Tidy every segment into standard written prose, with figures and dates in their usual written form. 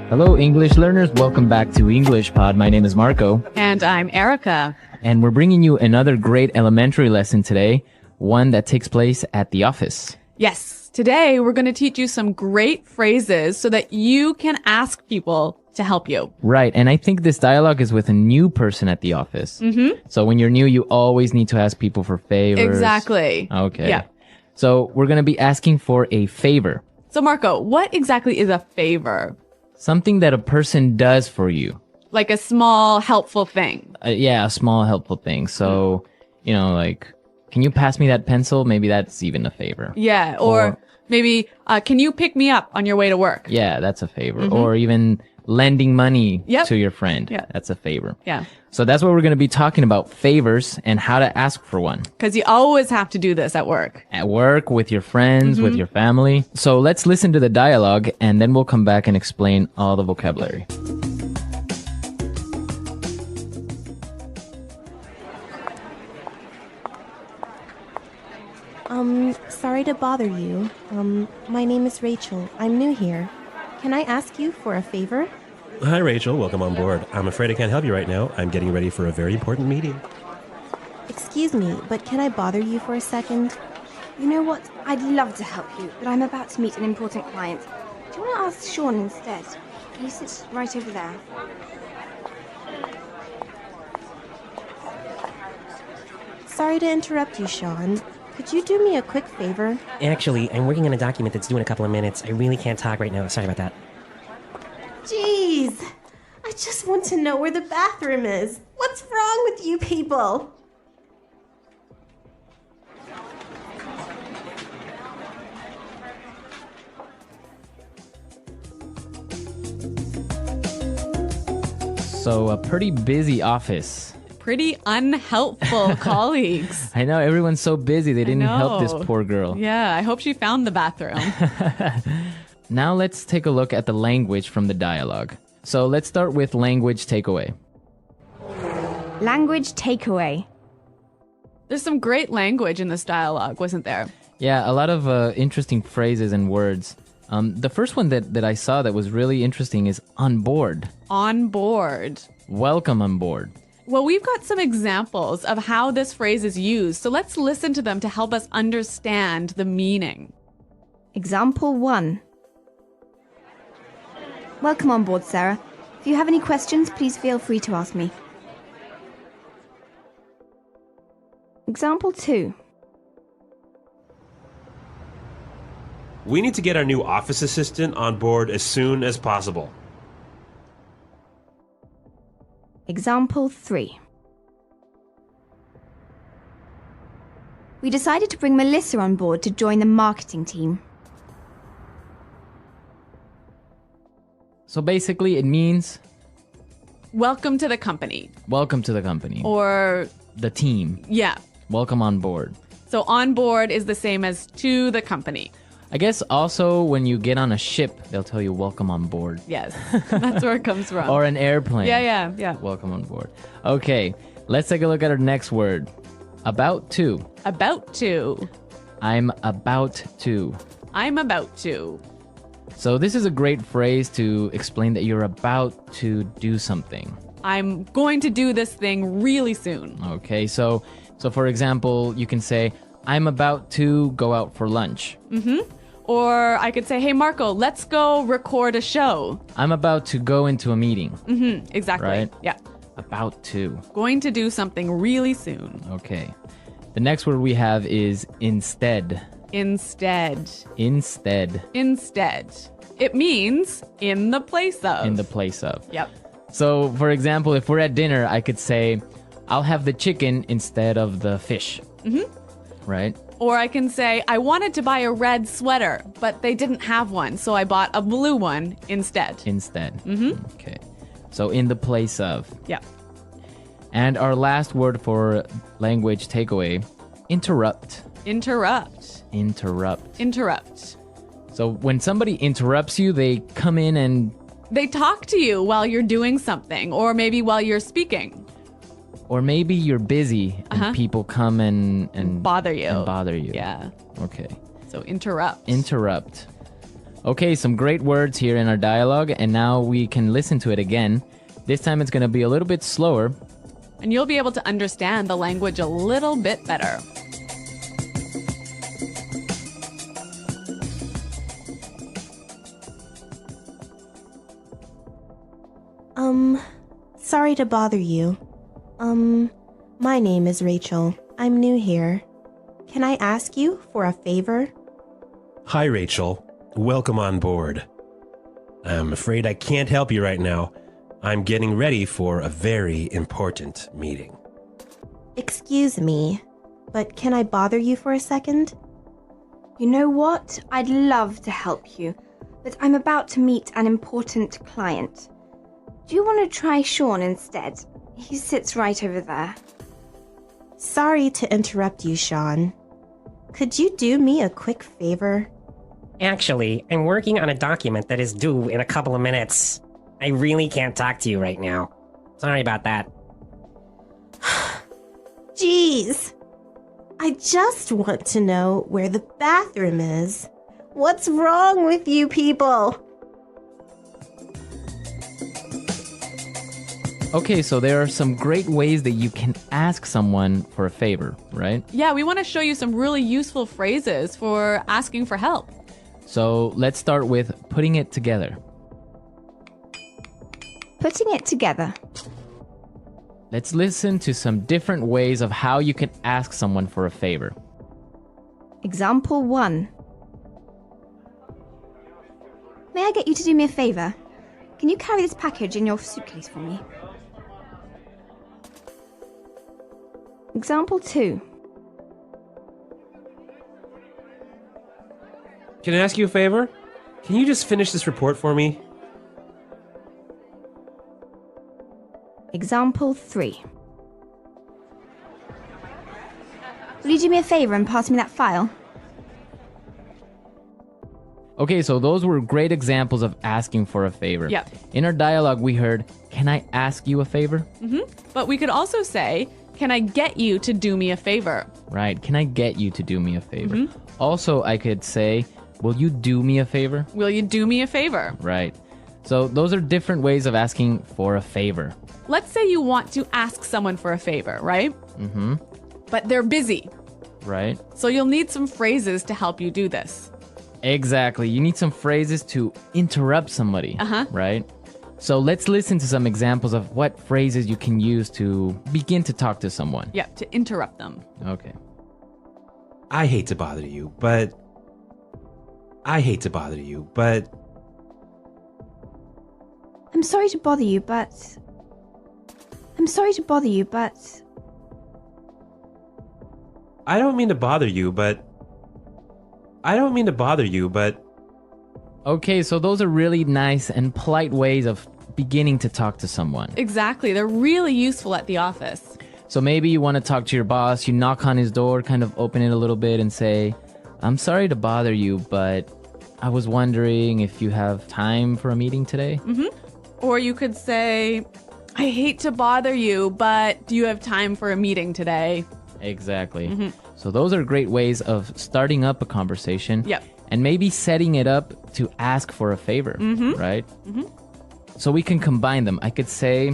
Hello, English learners. Welcome back to English Pod. My name is Marco. And I'm Erica. And we're bringing you another great elementary lesson today, one that takes place at the office. Yes, today we're going to teach you some great phrases so that you can ask people to help you. Right, and I think this dialogue is with a new person at the office. Mm-hmm. So when you're new, you always need to ask people for favors. Exactly. Okay. Yeah. So we're going to be asking for a favor. So Marco, what exactly is a favor? Something that a person does for you. Like a small helpful thing. Yeah, a small helpful thing. So, like, can you pass me that pencil? Maybe that's even a favor. Yeah, or maybe, can you pick me up on your way to work? Yeah, that's a favor. Mm-hmm. Or even lending money to your friend. Yeah. That's a favor. Yeah. So that's what we're going to be talking about, favors and how to ask for one. Because you always have to do this at work. At work, with your friends, with your family. So let's listen to the dialogue and then we'll come back and explain all the vocabulary. Sorry to bother you. My name is Rachel. I'm new here. Can I ask you for a favor? Hi, Rachel. Welcome on board. I'm afraid I can't help you right now. I'm getting ready for a very important meeting. Excuse me, but can I bother you for a second? You know what? I'd love to help you, but I'm about to meet an important client. Do you want to ask Sean instead? He sits right over there. Sorry to interrupt you, Sean. Could you do me a quick favor? Actually, I'm working on a document that's due in a couple of minutes. I really can't talk right now. Sorry about that. Jeez! I just want to know where the bathroom is. What's wrong with you people? So a pretty busy office. Pretty unhelpful colleagues. I know, everyone's so busy. They didn't help this poor girl. Yeah, I hope she found the bathroom. Now let's take a look at the language from the dialogue. So let's start with language takeaway. Language takeaway. There's some great language in this dialogue, wasn't there? Yeah, a lot of interesting phrases and words. The first one that I saw that was really interesting is on board. On board. Welcome on board. Well, we've got some examples of how this phrase is used, so let's listen to them to help us understand the meaning. Example 1. Welcome on board, Sarah. If you have any questions, please feel free to ask me. Example 2. We need to get our new office assistant on board as soon as possible. Example 3. We decided to bring Melissa on board to join the marketing team. So basically it means Welcome to the company. welcome to the company. Or, the team. yeah. Welcome on board. So on board is the same as to the company. I guess also when you get on a ship, they'll tell you welcome on board. Yes, that's where it comes from. Or an airplane. Yeah. Welcome on board. Okay, let's take a look at our next word. About to. About to. I'm about to. I'm about to. So this is a great phrase to explain that you're about to do something. I'm going to do this thing really soon. Okay, so for example, you can say, I'm about to go out for lunch. Mm-hmm. Or I could say, hey, Marco, let's go record a show. I'm about to go into a meeting. Mm-hmm. Exactly. Right? Yeah. About to. Going to do something really soon. Okay. The next word we have is instead. Instead. Instead. Instead. It means in the place of. In the place of. Yep. So, for example, if we're at dinner, I could say, I'll have the chicken instead of the fish. Mm-hmm. Right? Or I can say, I wanted to buy a red sweater, but they didn't have one, so I bought a blue one instead. Instead. Mm-hmm. Okay. So in the place of. Yeah. And our last word for language takeaway, interrupt. Interrupt. Interrupt. Interrupt. So when somebody interrupts you, they come in and They talk to you while you're doing something, or maybe while you're speaking. Or maybe you're busy and people come and Bother you. And bother you. Yeah. Okay. So interrupt. Interrupt. Okay, some great words here in our dialogue, and now we can listen to it again. This time it's going to be a little bit slower. And you'll be able to understand the language a little bit better. Sorry to bother you. My name is Rachel. I'm new here. Can I ask you for a favor? Hi, Rachel. Welcome on board. I'm afraid I can't help you right now. I'm getting ready for a very important meeting. Excuse me, but can I bother you for a second? You know what? I'd love to help you, but I'm about to meet an important client. Do you want to try Sean instead? He sits right over there. Sorry to interrupt you, Sean. Could you do me a quick favor? Actually, I'm working on a document that is due in a couple of minutes. I really can't talk to you right now. Sorry about that. Jeez. I just want to know where the bathroom is. What's wrong with you people? Okay, so there are some great ways that you can ask someone for a favor, right? Yeah, we want to show you some really useful phrases for asking for help. So let's start with putting it together. Putting it together. Let's listen to some different ways of how you can ask someone for a favor. Example 1. May I get you to do me a favor? Can you carry this package in your suitcase for me? Example 2. Can I ask you a favor? Can you just finish this report for me? Example 3. Will you do me a favor and pass me that file? Okay, so those were great examples of asking for a favor. Yep. In our dialogue, we heard, "Can I ask you a favor?" But we could also say, can I get you to do me a favor? Right. Can I get you to do me a favor? Also, I could say, "Will you do me a favor?" Will you do me a favor? Right. So those are different ways of asking for a favor. Let's say you want to ask someone for a favor, right? But they're busy. Right? So you'll need some phrases to help you do this. Exactly. You need some phrases to interrupt somebody. Right? So let's listen to some examples of what phrases you can use to begin to talk to someone. Yeah, to interrupt them. Okay. I hate to bother you, but... I'm sorry to bother you, but... I don't mean to bother you, but... Okay, so those are really nice and polite ways of beginning to talk to someone. Exactly. They're really useful at the office. So maybe you want to talk to your boss, you knock on his door, kind of open it a little bit and say, "I'm sorry to bother you, but I was wondering if you have time for a meeting today?" Or you could say, "I hate to bother you, but do you have time for a meeting today?" Exactly. So those are great ways of starting up a conversation. Yep. And maybe setting it up to ask for a favor, right? So we can combine them. I could say,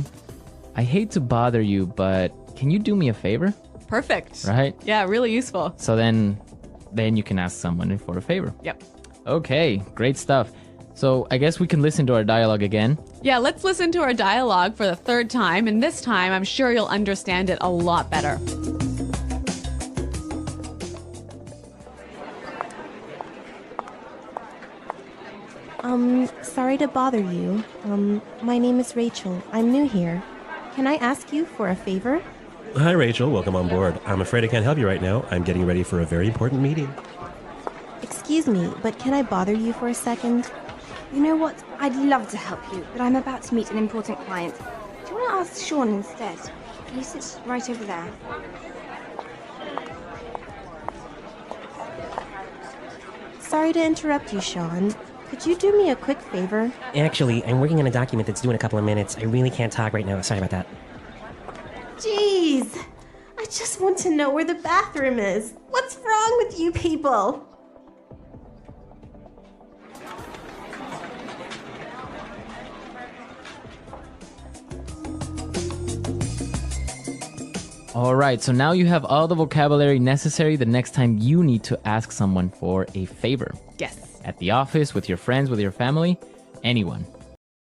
"I hate to bother you, but can you do me a favor?" Perfect. Right? Yeah, really useful. So then you can ask someone for a favor. Yep. Okay, great stuff. So I guess we can listen to our dialogue again. Yeah, let's listen to our dialogue for the third time, and this time I'm sure you'll understand it a lot better. Sorry to bother you. My name is Rachel. I'm new here. Can I ask you for a favor? Hi, Rachel. Welcome on board. I'm afraid I can't help you right now. I'm getting ready for a very important meeting. Excuse me, but can I bother you for a second? You know what? I'd love to help you, but I'm about to meet an important client. Do you want to ask Sean instead? He sits right over there. Sorry to interrupt you, Sean. Could you do me a quick favor? Actually, I'm working on a document that's due in a couple of minutes. I really can't talk right now. Sorry about that. Jeez. I just want to know where the bathroom is. What's wrong with you people? All right, so now you have all the vocabulary necessary the next time you need to ask someone for a favor. Yes. At the office, with your friends, with your family, anyone.